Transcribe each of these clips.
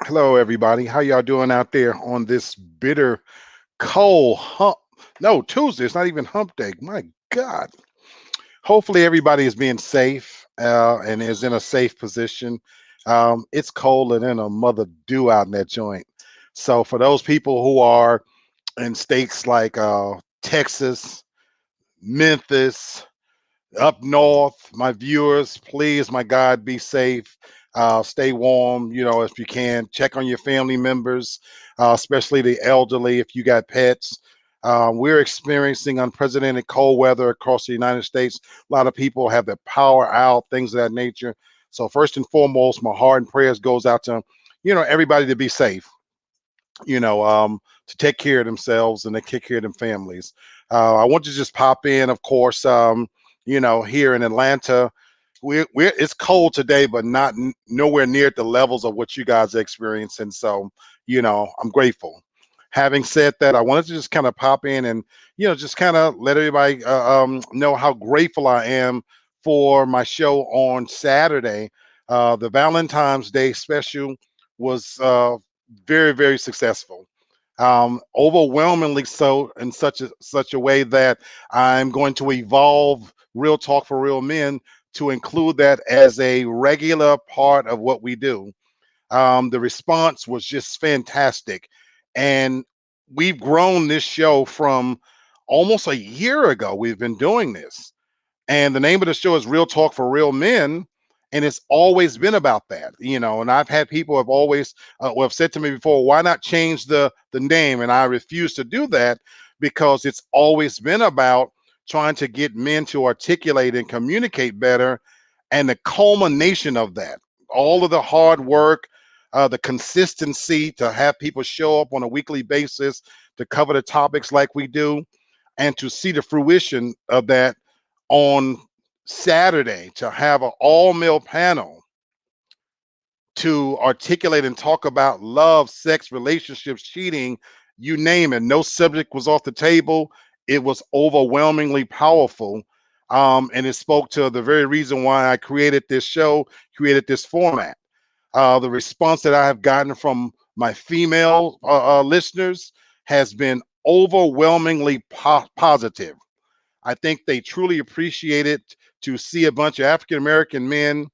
Hello, everybody. How y'all doing out there on this bitter, cold hump? No, Tuesday. It's not even hump day. My God. Hopefully, everybody is being safe and is in a safe position. It's colder than a mother do out in that joint. So, for those people who are in states like Texas, Memphis, up north, my viewers, please, my God, be safe. Stay warm, if you can. Check on your family members, especially the elderly if you got pets. We're experiencing unprecedented cold weather across the United States. A lot of people have their power out, things of that nature. So first and foremost, my heart and prayers goes out to, everybody to be safe, to take care of themselves and to take care of them families. I want to just pop in, of course, here in Atlanta. We're it's cold today, but not nowhere near at the levels of what you guys are experiencing. So, I'm grateful. Having said that, I wanted to just kind of pop in and, just kind of let everybody know how grateful I am for my show on Saturday. The Valentine's Day special was very, very successful. Overwhelmingly so in such a way that I'm going to evolve Real Talk for Real Men to include that as a regular part of what we do. The response was just fantastic, and we've grown this show from almost a year ago. We've been doing this, and the name of the show is Real Talk for Real Men. And it's always been about that, And I've had people have always have said to me before, "Why not change the name?" And I refuse to do that because it's always been about trying to get men to articulate and communicate better. And the culmination of that, all of the hard work, the consistency to have people show up on a weekly basis to cover the topics like we do, and to see the fruition of that on Saturday to have an all male panel to articulate and talk about love, sex, relationships, cheating, you name it. No subject was off the table. It was overwhelmingly powerful. And it spoke to the very reason why I created this show, created this format. The response that I have gotten from my female listeners has been overwhelmingly positive. I think they truly appreciate it to see a bunch of African American men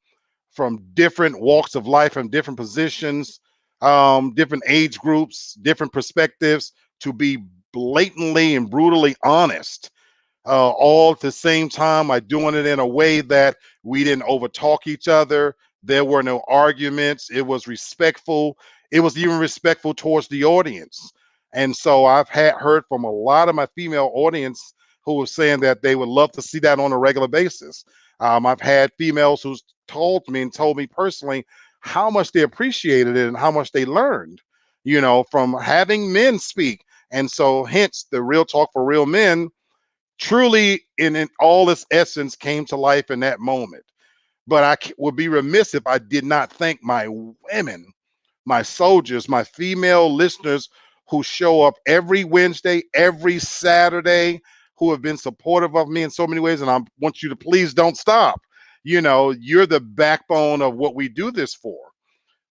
from different walks of life, from different positions, different age groups, different perspectives, to be blatantly and brutally honest. All at the same time, by doing it in a way that we didn't overtalk each other. There were no arguments. It was respectful. It was even respectful towards the audience. And so I've heard from a lot of my female audience who were saying that they would love to see that on a regular basis. I've had females who's told me personally how much they appreciated it and how much they learned, from having men speak. And so, hence, the Real Talk for Real Men truly, in all its essence, came to life in that moment. But would be remiss if I did not thank my women, my soldiers, my female listeners who show up every Wednesday, every Saturday, who have been supportive of me in so many ways. And I want you to please don't stop. You're the backbone of what we do this for.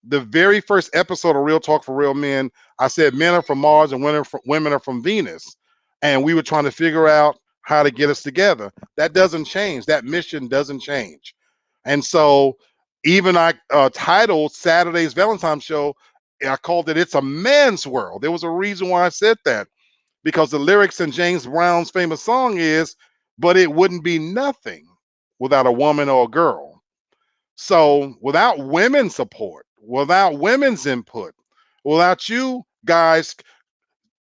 The very first episode of Real Talk for Real Men, I said men are from Mars and women are from Venus. And we were trying to figure out how to get us together. That doesn't change. That mission doesn't change. And so even I titled Saturday's Valentine show, I called it It's a Man's World. There was a reason why I said that, because the lyrics in James Brown's famous song is, but it wouldn't be nothing without a woman or a girl. So without women's support, without women's input, without you guys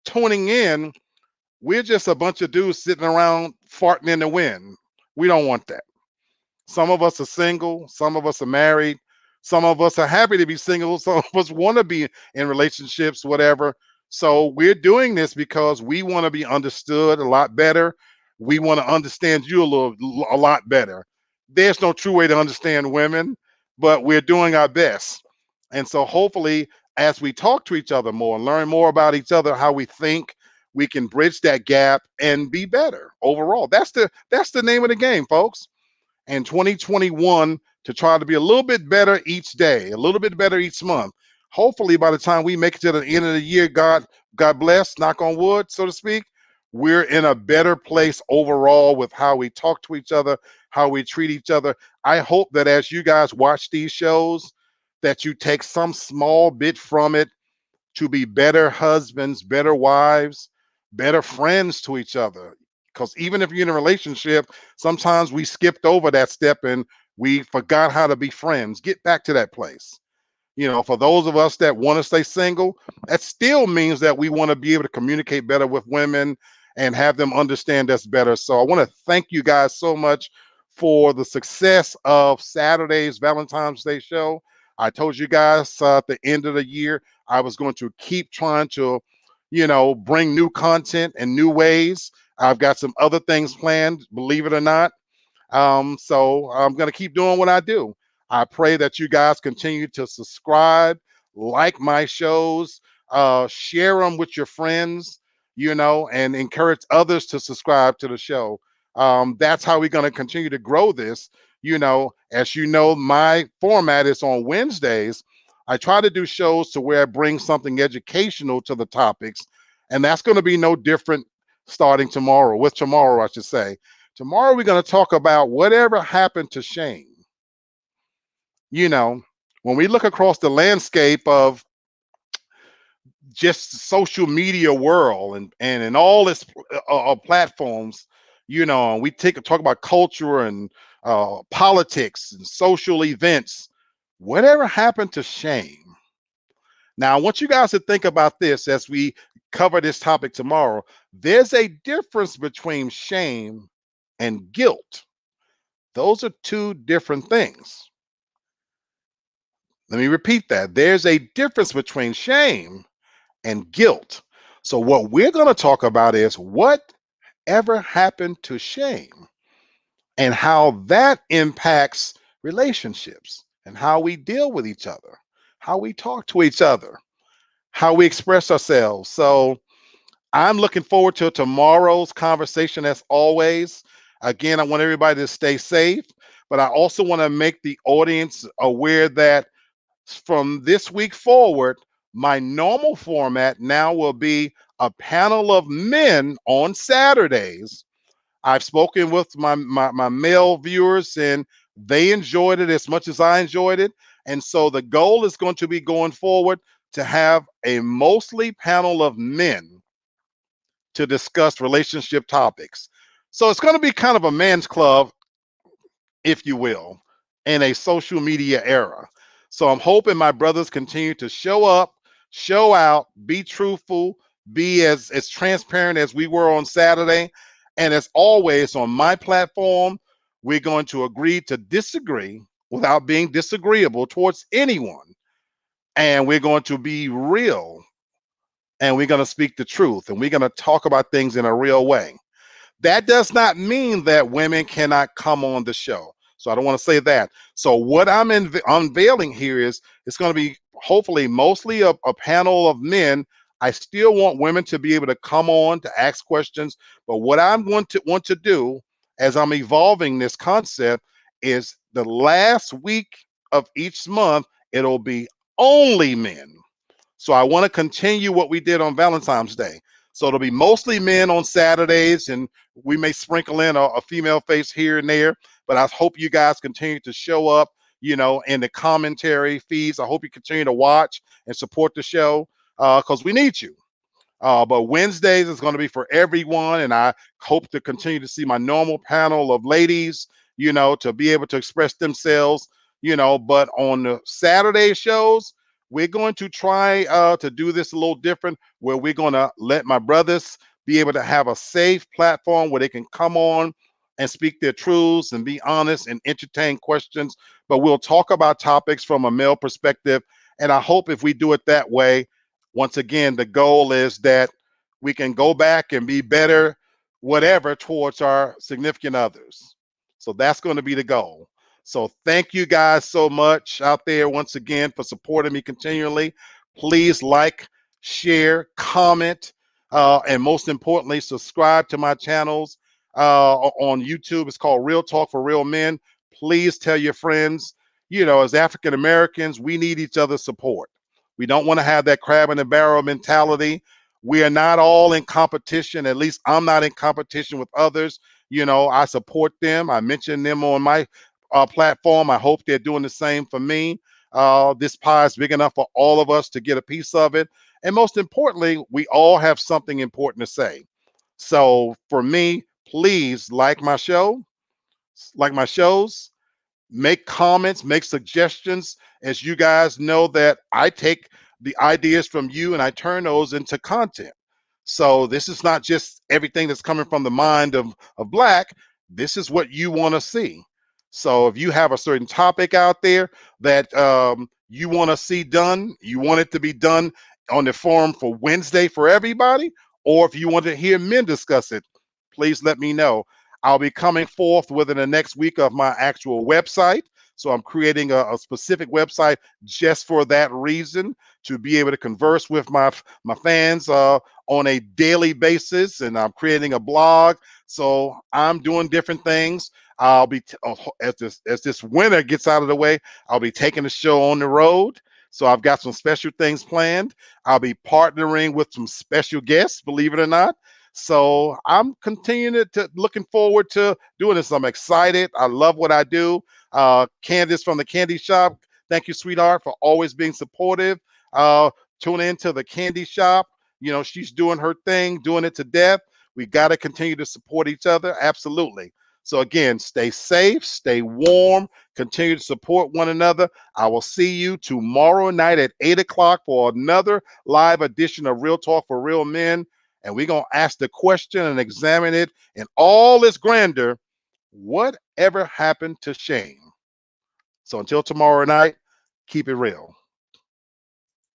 tuning in, we're just a bunch of dudes sitting around farting in the wind. We don't want that. Some of us are single, some of us are married, some of us are happy to be single, some of us want to be in relationships, whatever. So we're doing this because we want to be understood a lot better. We want to understand you a lot better. There's no true way to understand women, but we're doing our best. And so hopefully, as we talk to each other more and learn more about each other, how we think, we can bridge that gap and be better overall. That's the name of the game, folks. And 2021, to try to be a little bit better each day, a little bit better each month. hopefully by the time we make it to the end of the year, God bless, knock on wood, so to speak, we're in a better place overall with how we talk to each other, how we treat each other. I hope that as you guys watch these shows, that you take some small bit from it to be better husbands, better wives, better friends to each other. Because even if you're in a relationship, sometimes we skipped over that step and we forgot how to be friends. Get back to that place. For those of us that want to stay single, that still means that we want to be able to communicate better with women and have them understand us better. So I want to thank you guys so much for the success of Saturday's Valentine's Day show. I told you guys at the end of the year, I was going to keep trying to, bring new content and new ways. I've got some other things planned, believe it or not. So I'm going to keep doing what I do. I pray that you guys continue to subscribe, like my shows, share them with your friends, and encourage others to subscribe to the show. That's how we're going to continue to grow this. As you know, my format is on Wednesdays. I try to do shows to where I bring something educational to the topics, and that's going to be no different starting tomorrow, with tomorrow, I should say. Tomorrow, we're going to talk about whatever happened to shame. When we look across the landscape of just social media world and in all its platforms, we talk about culture and politics and social events. Whatever happened to shame? Now, I want you guys to think about this as we cover this topic tomorrow. There's a difference between shame and guilt. Those are two different things. Let me repeat that. There's a difference between shame and guilt. So, what we're going to talk about is whatever happened to shame and how that impacts relationships and how we deal with each other, how we talk to each other, how we express ourselves. So, I'm looking forward to tomorrow's conversation as always. Again, I want everybody to stay safe, but I also want to make the audience aware that from this week forward, my normal format now will be a panel of men on Saturdays. I've spoken with my male viewers and they enjoyed it as much as I enjoyed it. And so the goal is going to be going forward to have a mostly panel of men to discuss relationship topics. So it's going to be kind of a man's club, if you will, in a social media era. So I'm hoping my brothers continue to show up, show out, be truthful, be as transparent as we were on Saturday. And as always, on my platform, we're going to agree to disagree without being disagreeable towards anyone. And we're going to be real and we're going to speak the truth and we're going to talk about things in a real way. That does not mean that women cannot come on the show. So I don't want to say that. So what I'm unveiling here is it's going to be hopefully mostly a panel of men. I still want women to be able to come on to ask questions. But what I'm going to want to do as I'm evolving this concept is the last week of each month, it'll be only men. So I want to continue what we did on Valentine's Day. So it'll be mostly men on Saturdays, and we may sprinkle in a female face here and there. But I hope you guys continue to show up, in the commentary feeds. I hope you continue to watch and support the show because we need you. But Wednesdays is going to be for everyone, and I hope to continue to see my normal panel of ladies, to be able to express themselves, But on the Saturday shows, we're going to try to do this a little different, where we're going to let my brothers be able to have a safe platform where they can come on and speak their truths and be honest and entertain questions. But we'll talk about topics from a male perspective. And I hope if we do it that way, once again, the goal is that we can go back and be better, whatever, towards our significant others. So that's going to be the goal. So thank you guys so much out there once again for supporting me continually. Please like, share, comment, and most importantly, subscribe to my channels on YouTube. It's called Real Talk for Real Men. Please tell your friends, as African Americans, we need each other's support. We don't want to have that crab in the barrel mentality. We are not all in competition. At least I'm not in competition with others. You know, I support them. I mention them on my platform. I hope they're doing the same for me. This pie is big enough for all of us to get a piece of it. And most importantly, we all have something important to say. So for me, please like my shows, make comments, make suggestions. As you guys know, that I take the ideas from you and I turn those into content. So this is not just everything that's coming from the mind of Black. This is what you want to see. So if you have a certain topic out there that you want to see done, you want it to be done on the forum for Wednesday for everybody, or if you want to hear men discuss it, please let me know. I'll be coming forth within the next week of my actual website. So I'm creating a specific website just for that reason, to be able to converse with my fans on a daily basis. And I'm creating a blog. So I'm doing different things. I'll be as this winter gets out of the way, I'll be taking the show on the road. So I've got some special things planned. I'll be partnering with some special guests, believe it or not. So I'm continuing to looking forward to doing this. I'm excited. I love what I do. Candace from the Candy Shop, thank you, sweetheart, for always being supportive. Uh, Tune into the Candy Shop. You know, she's doing her thing, doing it to death. We got to continue to support each other. Absolutely. So again, stay safe, stay warm, continue to support one another. I will see you tomorrow night at 8 o'clock for another live edition of Real Talk for Real Men. And we're going to ask the question and examine it in all its grandeur. Whatever happened to shame? So until tomorrow night, keep it real.